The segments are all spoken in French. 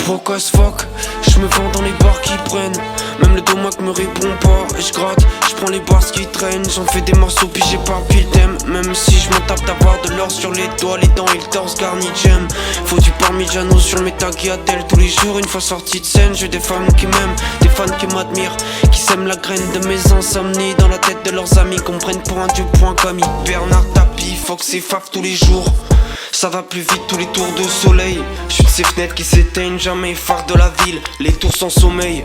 Broke as fuck, j'me vends dans les bars qui prennent. Même le domac me répond pas et j'gratte, j'prends les bars qui traînent. J'en fais des morceaux puis j'ai pas pile thème. Même si j'm'en tape d'avoir de l'or sur les doigts, les dents et le torse garni j'aime. Faut du parmigiano sur mes tagliatelles tous les jours. Une fois sorti de scène, j'ai des femmes qui m'aiment, des fans qui m'admirent, qui sèment la graine de mes insomnies dans la tête de leurs amis, qu'on prenne pour un dieu, point comme Bernard Tapie, Fox et Faf tous les jours. Ça va plus vite tous les tours de soleil. J'suis de ces fenêtres qui s'éteignent jamais, phare de la ville, les tours sans sommeil.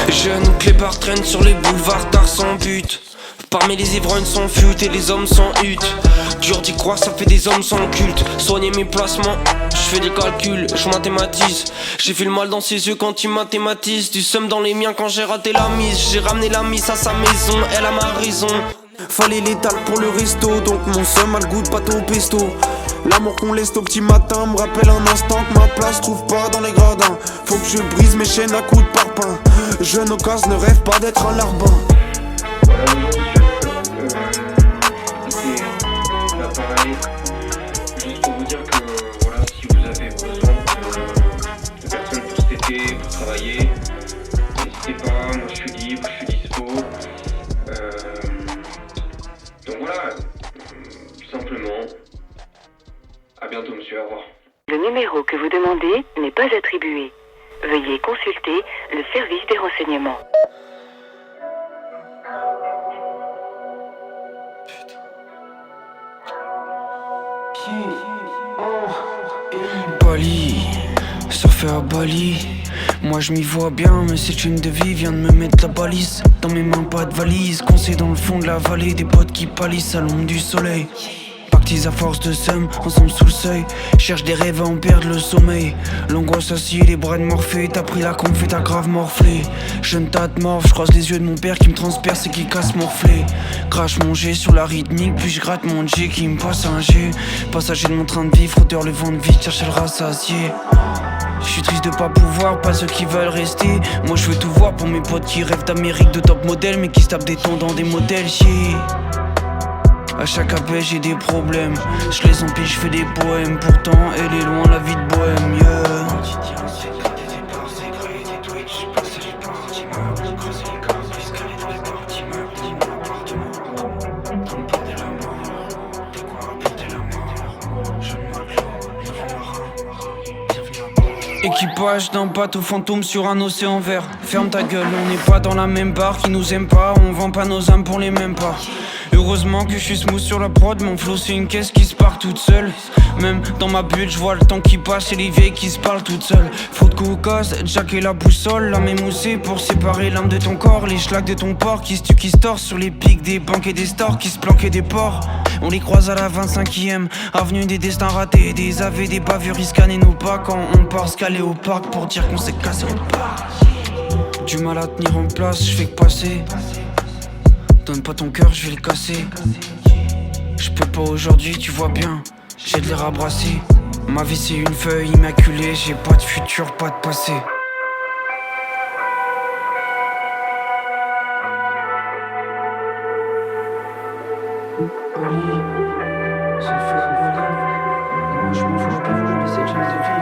Jeune, clébard traîne sur les boulevards d'art sans but. Parmi les ivrognes sans fut et les hommes sans hutte. Dur d'y croire, ça fait des hommes sans culte. Soigner mes placements, je fais des calculs, je mathématise. J'ai fait le mal dans ses yeux quand il mathématise. Du seum dans les miens quand j'ai raté la mise. J'ai ramené la mise à sa maison, elle a ma raison. Fallait l'étal pour le resto, donc mon seum a le goût de pâte au pesto. L'amour qu'on laisse au petit matin me rappelle un instant que ma place trouve pas dans les gradins. Faut que je brise mes chaînes à coups de parpaing. Jeune occasion ne rêve pas d'être un larbin. Voilà, monsieur, c'est l'appareil. Juste pour vous dire que voilà, si vous avez besoin de personnes pour cet été, pour travailler, n'hésitez pas, moi je suis libre, je suis dispo. Donc voilà, tout simplement. À bientôt monsieur, au revoir. Le numéro que vous demandez n'est pas attribué. Veuillez consulter le service des renseignements. Bali, ça fait à Bali. Moi je m'y vois bien, mais cette chaîne de vie vient de me mettre la balise. Dans mes mains pas de valise, coincé dans le fond de la vallée. Des potes qui pâlissent à l'ombre du soleil. Pactise à force de seum, ensemble sous le seuil. Cherche des rêves à en perdre le sommeil. L'angoisse assis, les bras de Morphée. T'as pris la conf et t'as grave morflé. Jeune tas de morph, je croise les yeux de mon père qui me transperce et qui casse morflé. Crache mon jet sur la rythmique, puis je gratte mon G qui me passe un G. Passager de mon train de vie, frotteur le vent de vide, cherche le rassasier. Je suis triste de pas pouvoir, pas ceux qui veulent rester. Moi je veux tout voir pour mes potes qui rêvent d'Amérique de top modèle, mais qui se tapent des tons dans des modèles chiés. À chaque appel j'ai des problèmes, je les empile, je fais des poèmes. Pourtant elle est loin la vie de bohème, yeah. Équipage d'un bateau fantôme sur un océan vert. Ferme ta gueule, on n'est pas dans la même barre. Qui nous aime pas, on vend pas nos âmes pour les mêmes pas. Heureusement que je suis smooth sur la prod. Mon flow c'est une caisse qui se part toute seule. Même dans ma bulle je vois le temps qui passe et les vieilles qui se parlent toutes seules. Faut de caucase, Jack et la boussole. L'âme émoussée pour séparer l'âme de ton corps. Les schlags de ton porc qui se tue, qui se tord sur les pics des banques et des stores qui se planquent et des ports. On les croise à la 25e avenue des destins ratés. Des AV, des bavures, ils scannent nos pas quand on part se caler au parc pour dire qu'on s'est cassé au parc. Du mal à tenir en place, je fais que passer. Donne pas ton cœur, je vais le casser. Je peux pas aujourd'hui, tu vois bien, j'ai de l'air à brasser. Ma vie c'est une feuille immaculée, j'ai pas de futur, pas de passé. Bali, ça fait à Bali. Moi je m'en fous, je peux vous laisser cette chaîne de vie.